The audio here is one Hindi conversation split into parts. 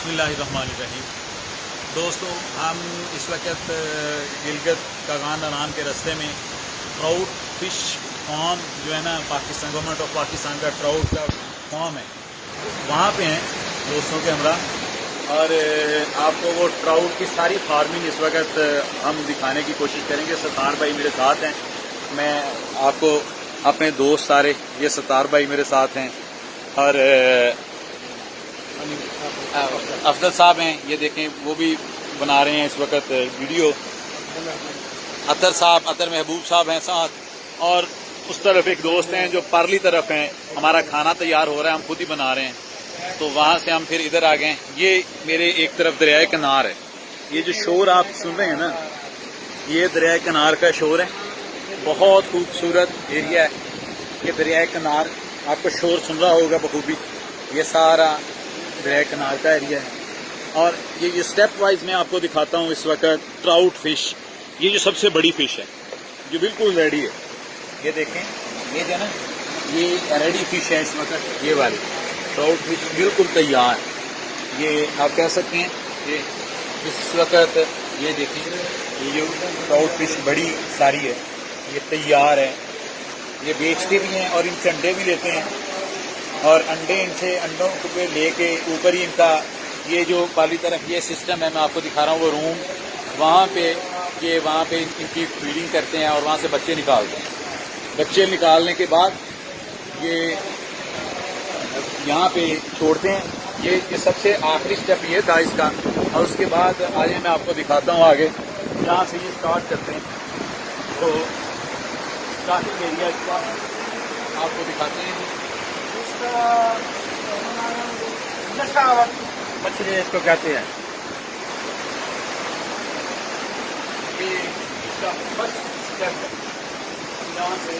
बिस्मिल्लाहिर्रहमानिर्रहीम। दोस्तों, हम इस वक्त गिलगित कागान के रास्ते में ट्राउट फिश फार्म जो है ना, पाकिस्तान गवर्नमेंट ऑफ पाकिस्तान का ट्राउट का फार्म है, वहाँ पे हैं दोस्तों के हमरा। और आपको वो ट्राउट की सारी फार्मिंग इस वक्त हम दिखाने की कोशिश करेंगे। सत्तार भाई मेरे साथ हैं, मैं आपको अपने दोस्त सारे, ये सत्तार भाई मेरे साथ हैं और अफजल साहब हैं, ये देखें वो भी बना रहे हैं इस वक्त वीडियो। अतर महबूब साहब हैं साथ, और उस तरफ एक दोस्त हैं जो पार्ली तरफ हैं। हमारा खाना तैयार हो रहा है, हम खुद ही बना रहे हैं, तो वहाँ से हम फिर इधर आ गए। ये मेरे एक तरफ दरिया किनार है, ये जो शोर आप सुन रहे हैं ना, ये दरिया किनार का शोर है। बहुत खूबसूरत एरिया है ये दरिया किनार, आपको शोर सुन रहा होगा बखूबी। ये सारा दरिया किनार का एरिया है। और ये स्टेप वाइज मैं आपको दिखाता हूँ इस वक्त ट्राउट फिश। ये जो सबसे बड़ी फिश है जो बिल्कुल रेडी है, ये देखें, ये जो ना, ये रेडी फिश है इस वक्त। ये वाली ट्राउट फिश बिल्कुल तैयार, ये आप कह सकते हैं। ये इस वक्त ये देखें, ये जो ट्राउट फिश बड़ी सारी है, ये तैयार है। ये बेचते भी हैं और इनसे अंडे भी लेते हैं, और अंडों को लेके ऊपर ही इनका ये जो पाली तरफ ये सिस्टम है, मैं आपको दिखा रहा हूँ वो रूम, वहाँ पे इनकी फीडिंग करते हैं और वहाँ से बच्चे निकालते हैं। बच्चे निकालने के बाद ये यहाँ पे छोड़ते हैं। ये सबसे आखिरी स्टेप ये था इसका, और उसके बाद आगे मैं आपको दिखाता हूँ आगे जहाँ से ये स्टार्ट करते हैं। तो स्टार्टिंग एरिया इसका आपको दिखाते हैं। मछली इसको कहते हैं। ये इसका फर्स्ट स्टेप है, यहाँ से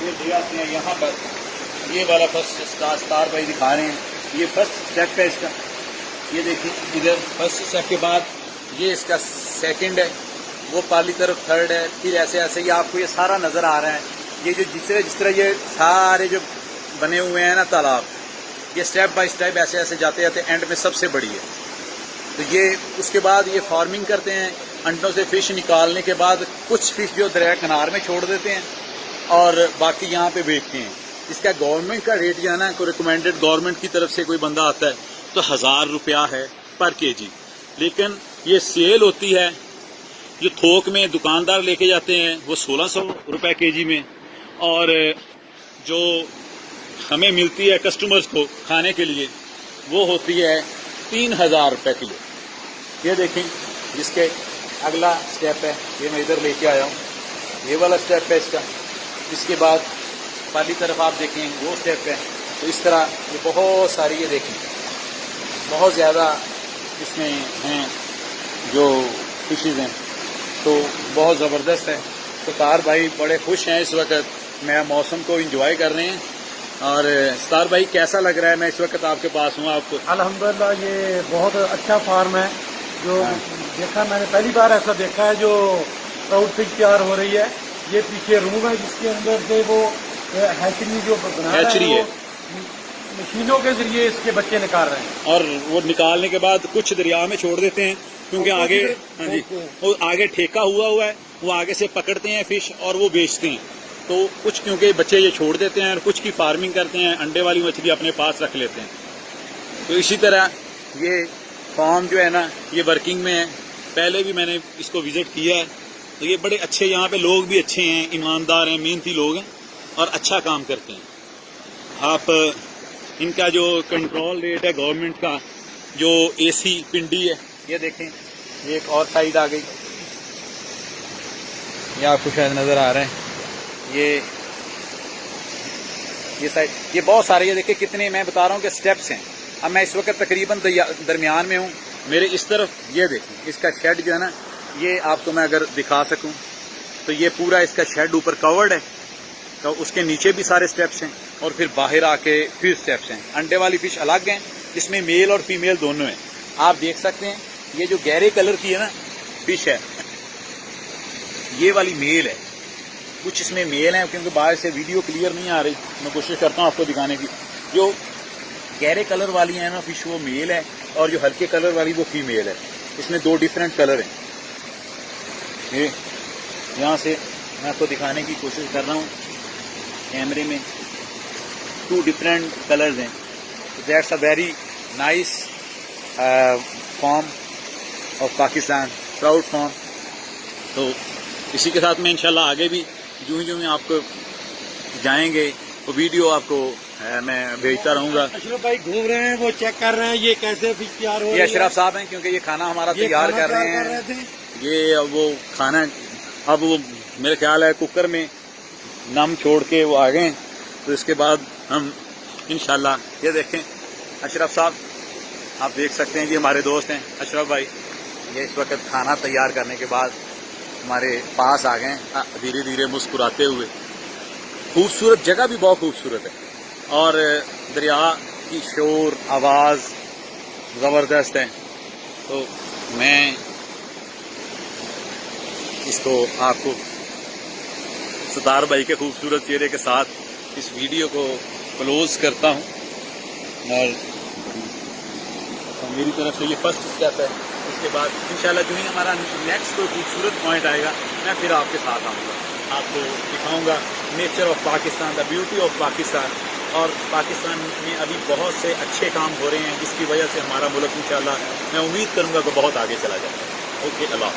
ये लिया से यहाँ पर ये वाला फर्स्ट स्टार भाई दिखा रहे हैं। ये फर्स्ट स्टेप है इसका, ये देखिए इधर फर्स्ट स्टेप के बाद ये इसका सेकंड है, वो पाली तरफ थर्ड है, फिर ऐसे ऐसे ये आपको ये सारा नजर आ रहा है। ये जो जिस तरह ये सारे जो बने हुए हैं ना तालाब, ये स्टेप बाय स्टेप ऐसे ऐसे जाते जाते एंड में सबसे बड़ी है। तो ये उसके बाद ये फार्मिंग करते हैं। अंडों से फिश निकालने के बाद कुछ फिश जो दरिया किनार में छोड़ देते हैं और बाकी यहाँ पे बेचते हैं। इसका गवर्नमेंट का रेट जो है ना, कोई रिकमेंडेड गवर्नमेंट की तरफ से कोई बंदा आता है तो 1000 रुपया है पर केजी, लेकिन ये सेल होती है, जो थोक में दुकानदार लेके जाते हैं वो 1600 रुपये केजी में, और जो हमें मिलती है कस्टमर्स को खाने के लिए वो होती है 3000 रुपये किलो। ये देखें, जिसके अगला स्टेप है, ये मैं इधर लेके आया हूँ, ये वाला स्टेप है इसका। इसके बाद पाली तरफ आप देखें वो स्टेप है। तो इस तरह ये बहुत सारी, ये देखें बहुत ज़्यादा इसमें हैं जो फिशेज़ हैं, तो बहुत ज़बरदस्त है। तो तार भाई बड़े खुश हैं इस वक्त, मैं मौसम को एंजॉय कर रहे हैं। और स्टार भाई कैसा लग रहा है? मैं इस वक्त आपके पास हूँ। आपको अल्हम्दुलिल्लाह ये बहुत अच्छा फार्म है जो देखा, मैंने पहली बार ऐसा देखा है जो ट्राउट फिश तैयार हो रही है। ये पीछे रूम है जिसके अंदर से वो हैचरी जो बना हैचरी है, मशीनों के जरिए इसके बच्चे निकाल रहे हैं, और वो निकालने के बाद कुछ दरिया में छोड़ देते हैं, क्योंकि आगे, हाँ जी, वो आगे ठेका हुआ है, वो आगे से पकड़ते हैं फिश और वो बेचते हैं। तो कुछ क्योंकि बच्चे ये छोड़ देते हैं और कुछ की फार्मिंग करते हैं, अंडे वाली मछली अपने पास रख लेते हैं। तो इसी तरह ये फार्म जो है ना, ये वर्किंग में है। पहले भी मैंने इसको विजिट किया है, तो ये बड़े अच्छे, यहाँ पे लोग भी अच्छे हैं, ईमानदार हैं, मेहनती लोग हैं और अच्छा काम करते हैं। आप इनका जो कंट्रोल रेट है गवर्नमेंट का, जो एसी पिंडी है, ये देखें, ये एक और साइड आ गई, ये आपको शायद नजर आ रहा है। ये साइड, ये बहुत सारे, ये देखिए कितने, मैं बता रहा हूँ कि स्टेप्स हैं। अब मैं इस वक्त तकरीबन दरमियान में हूँ। मेरे इस तरफ ये देखें, इसका शेड जो है ना, ये आपको मैं अगर दिखा सकूं तो ये पूरा इसका शेड ऊपर कवर्ड है, तो उसके नीचे भी सारे स्टेप्स हैं, और फिर बाहर आके फिर स्टेप्स हैं। अंडे वाली फिश अलग हैं, जिसमें मेल और फीमेल दोनों हैं। आप देख सकते हैं, ये जो गहरे कलर की है ना फिश है, ये वाली मेल है। कुछ इसमें मेल हैं, क्योंकि बाहर से वीडियो क्लियर नहीं आ रही, मैं कोशिश करता हूँ आपको दिखाने की। जो गहरे कलर वाली है ना फिश, वो मेल है, और जो हल्के कलर वाली वो फीमेल है। इसमें 2 डिफरेंट कलर हैं। ये यहाँ से मैं आपको दिखाने की कोशिश कर रहा हूँ कैमरे में। 2 डिफरेंट कलर्स हैं। That's a very nice form of Pakistan, proud form. तो इसी के साथ में इंशाल्लाह आगे भी जो ही आपको जाएंगे वो वीडियो आपको मैं भेजता रहूंगा। अशरफ भाई घूम रहे हैं, वो चेक कर रहे हैं ये कैसे फिश तैयार हो रही है। ये अशरफ साहब हैं, क्योंकि ये खाना हमारा तैयार कर रहे हैं। ये वो खाना अब वो मेरे ख्याल है कुकर में नम छोड़ के वो आ गए। तो इसके बाद हम इंशाल्लाह, ये देखें अशरफ साहब, आप देख सकते हैं कि हमारे दोस्त हैं अशरफ भाई। ये इस वक्त खाना तैयार करने के बाद हमारे पास आ गए धीरे धीरे मुस्कुराते हुए। खूबसूरत जगह भी बहुत खूबसूरत है और दरिया की शोर आवाज़ ज़बरदस्त है। तो मैं इसको आपको सतार भाई के खूबसूरत चेहरे के साथ इस वीडियो को क्लोज करता हूँ और मेरी तरफ से ये फर्स्ट स्टेप है। इसके बाद इंशाल्लाह जो ही हमारा नेक्स्ट कोई खूबसूरत पॉइंट आएगा मैं फिर आपके साथ आऊँगा, आपको दिखाऊंगा nature of Pakistan, the beauty of Pakistan. और पाकिस्तान में अभी बहुत से अच्छे काम हो रहे हैं जिसकी वजह से हमारा मुल्क इंशाल्लाह मैं उम्मीद करूँगा कि बहुत आगे चला जाएगा। ओके, अल्लाह।